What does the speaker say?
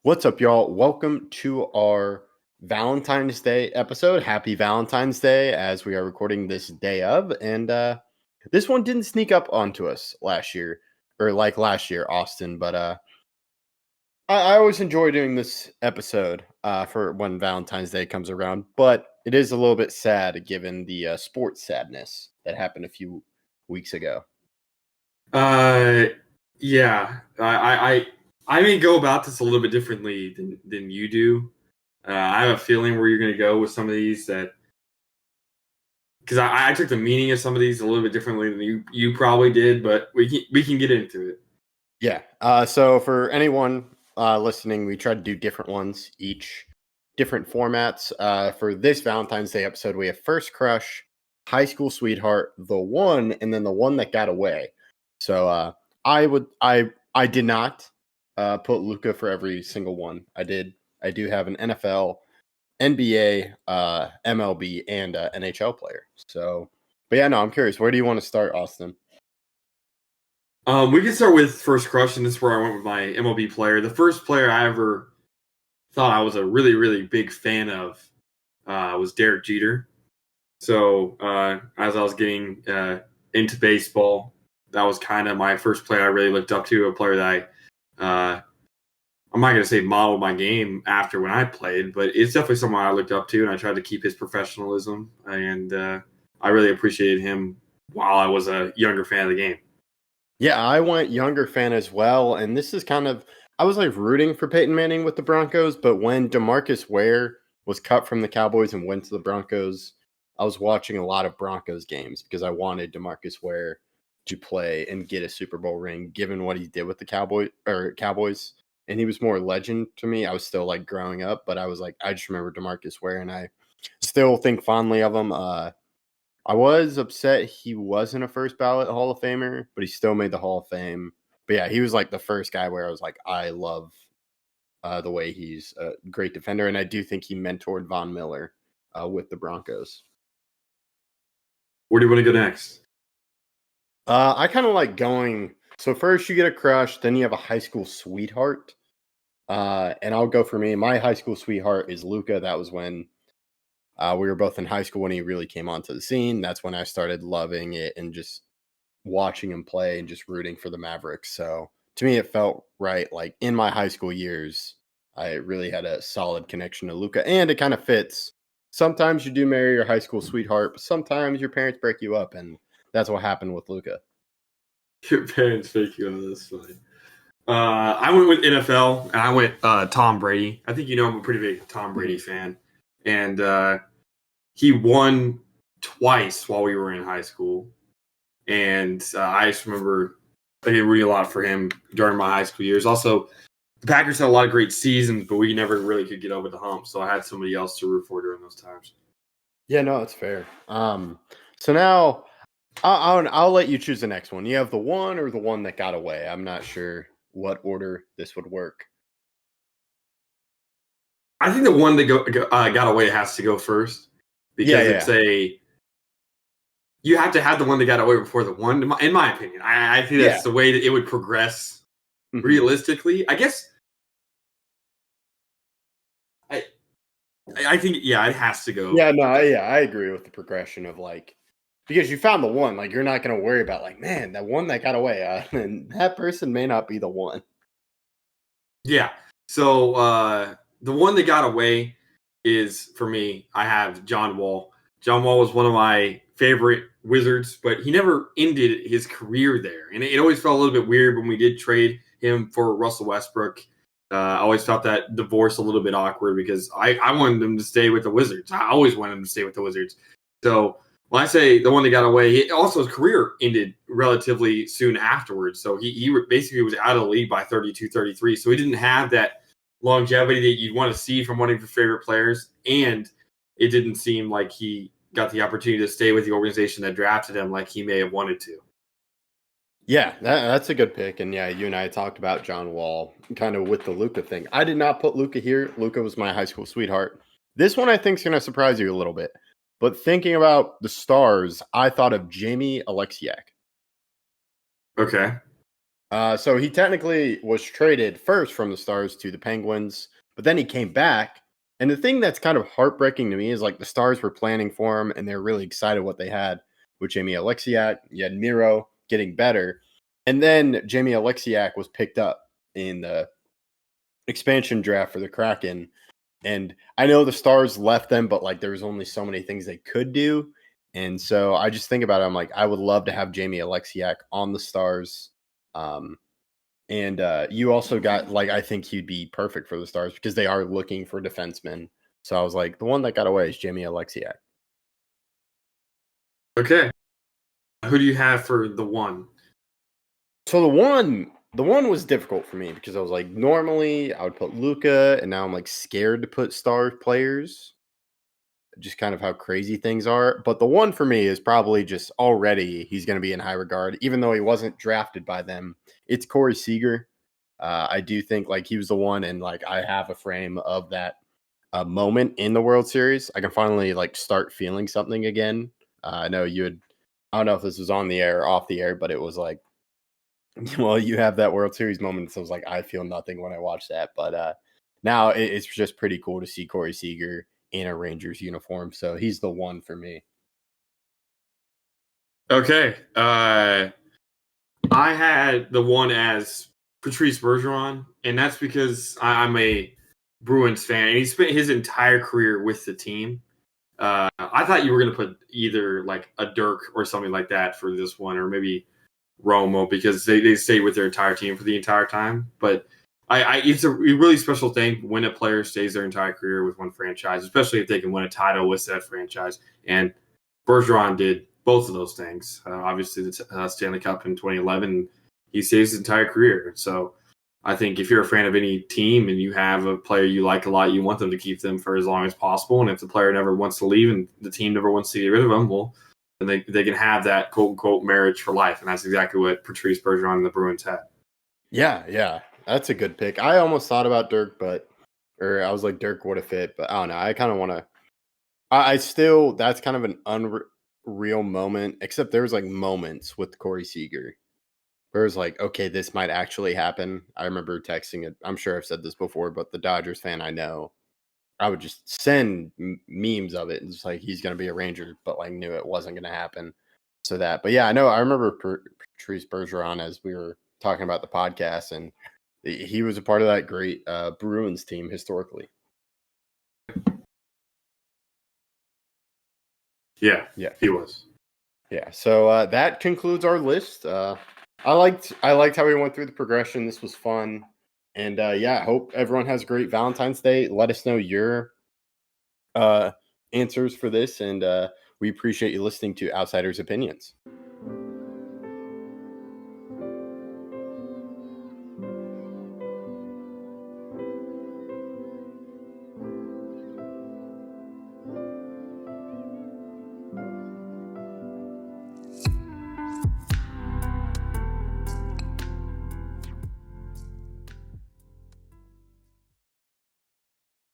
What's up, y'all? Welcome to our Valentine's Day episode. Happy Valentine's Day as we are recording this day of. And this one didn't sneak up onto us last year, or like last year, Austin. But I always enjoy doing this episode for when Valentine's Day comes around. But it is a little bit sad given the sports sadness that happened a few weeks ago. Yeah, I may go about this a little bit differently than you do. I have a feeling where you're going to go with some of these because I took the meaning of some of these a little bit differently than you probably did, but we can get into it. Yeah. So for anyone listening, we try to do different ones, each different formats. For this Valentine's Day episode, we have First Crush, High School Sweetheart, The One, and then The One That Got Away. So I did not put Luca for every single one. I do have an NFL, NBA, MLB, and NHL player. So, but yeah, no, I'm curious. Where do you want to start, Austin? We can start with First Crush, and this is where I went with my MLB player. The first player I ever thought I was a really, really big fan of was Derek Jeter. So as I was getting into baseball, that was kind of my first player I really looked up to, a player that I'm not going to say modeled my game after when I played, but it's definitely someone I looked up to, and I tried to keep his professionalism, and I really appreciated him while I was a younger fan of the game. Yeah, I went younger fan as well, and this is kind of I was like rooting for Peyton Manning with the Broncos, but when DeMarcus Ware was cut from the Cowboys and went to the Broncos, I was watching a lot of Broncos games because I wanted DeMarcus Ware to play and get a Super Bowl ring, given what he did with the Cowboys. And he was more legend to me. I was still like growing up, but I was like, I just remember DeMarcus Ware, and I still think fondly of him. I was upset he wasn't a first ballot Hall of Famer, but he still made the Hall of Fame. But yeah, he was like the first guy where I was like, I love the way he's a great defender, and I do think he mentored Von Miller with the Broncos. Where do you want to go next? I kind of like going. So first you get a crush, then you have a high school sweetheart. And I'll go for me. My high school sweetheart is Luca. That was when we were both in high school when he really came onto the scene. That's when I started loving it and just watching him play and just rooting for the Mavericks. So to me, it felt right. Like in my high school years, I really had a solid connection to Luca, and it kind of fits. Sometimes you do marry your high school sweetheart, but sometimes your parents break you up, and that's what happened with Luca. Your parents make you on this fine. I went with NFL, and I went Tom Brady. I think you know I'm a pretty big Tom Brady fan. And he won twice while we were in high school. And I just remember I did really a lot for him during my high school years. Also, the Packers had a lot of great seasons, but we never really could get over the hump. So I had somebody else to root for during those times. Yeah, no, it's fair. So now I'll let you choose the next one. You have the one or the one that got away. I'm not sure what order this would work. I think the one that got away has to go first because it's you have to have the one that got away before the one. In my opinion, I think that's the way that it would progress realistically. I guess I think it has to go. I agree with the progression of like because you found the one. Like you're not going to worry about like man that one that got away, and that person may not be the one. Yeah. So the one that got away is, for me, I have John Wall. John Wall was one of my favorite Wizards, but he never ended his career there. And it always felt a little bit weird when we did trade him for Russell Westbrook. I always felt that divorce a little bit awkward because I wanted him to stay with the Wizards. I always wanted him to stay with the Wizards. So when I say the one that got away, his career ended relatively soon afterwards. So he basically was out of the league by 32, 33. So he didn't have that longevity that you'd want to see from one of your favorite players. And it didn't seem like he got the opportunity to stay with the organization that drafted him like he may have wanted to. Yeah, that's a good pick. And yeah, you and I talked about John Wall kind of with the Luca thing. I did not put Luca here. Luca was my high school sweetheart. This one I think is going to surprise you a little bit. But thinking about the stars, I thought of Jamie Alexiak. Okay. So he technically was traded first from the Stars to the Penguins, but then he came back. And the thing that's kind of heartbreaking to me is like the Stars were planning for him and they're really excited what they had with Jamie Alexiak. You had Miro getting better. And then Jamie Alexiak was picked up in the expansion draft for the Kraken. And I know the Stars left them, but like there was only so many things they could do. And so I just think about it. I'm like, I would love to have Jamie Alexiak on the Stars. Um, and you also got like I think he'd be perfect for the Stars because they are looking for defensemen. So I was like, the one that got away is Jamie Alexiak. Okay. Who do you have for the one? So the one was difficult for me because I was like, normally I would put Luca, and now I'm like scared to put star players. Just kind of how crazy things are. But the one for me is probably just already he's going to be in high regard, even though he wasn't drafted by them. It's Corey Seager. I do think like he was the one, and like I have a frame of that moment in the World Series. I can finally like start feeling something again. I know you had. I don't know if this was on the air or off the air, but it was like, well, you have that World Series moment. So it was like I feel nothing when I watch that, but now it's just pretty cool to see Corey Seager in a Rangers uniform. So he's the one for me. Okay. I had the one as Patrice Bergeron, and that's because I'm a Bruins fan, and he spent his entire career with the team. I thought you were going to put either like a Dirk or something like that for this one, or maybe Romo because they stayed with their entire team for the entire time. But it's a really special thing when a player stays their entire career with one franchise, especially if they can win a title with that franchise. And Bergeron did both of those things. Obviously, the Stanley Cup in 2011, he stays his entire career. So I think if you're a fan of any team and you have a player you like a lot, you want them to keep them for as long as possible. And if the player never wants to leave and the team never wants to get rid of them, well, then they can have that quote unquote marriage for life. And that's exactly what Patrice Bergeron and the Bruins had. Yeah, that's a good pick. I almost thought about Dirk, or I was like Dirk would have fit, but I don't know. I kind of want to. I still that's kind of an unreal moment. Except there's like moments with Corey Seager where it was like, okay, this might actually happen. I remember texting it. I'm sure I've said this before, but the Dodgers fan I know, I would just send memes of it and just like he's going to be a Ranger, but like knew it wasn't going to happen. So that, but yeah, I know I remember Patrice Bergeron as we were talking about the podcast, and he was a part of that great Bruins team historically. Yeah, he was. Yeah, so that concludes our list. I liked how we went through the progression. This was fun, and yeah, I hope everyone has a great Valentine's Day. Let us know your answers for this, and we appreciate you listening to Outsiders' Opinions.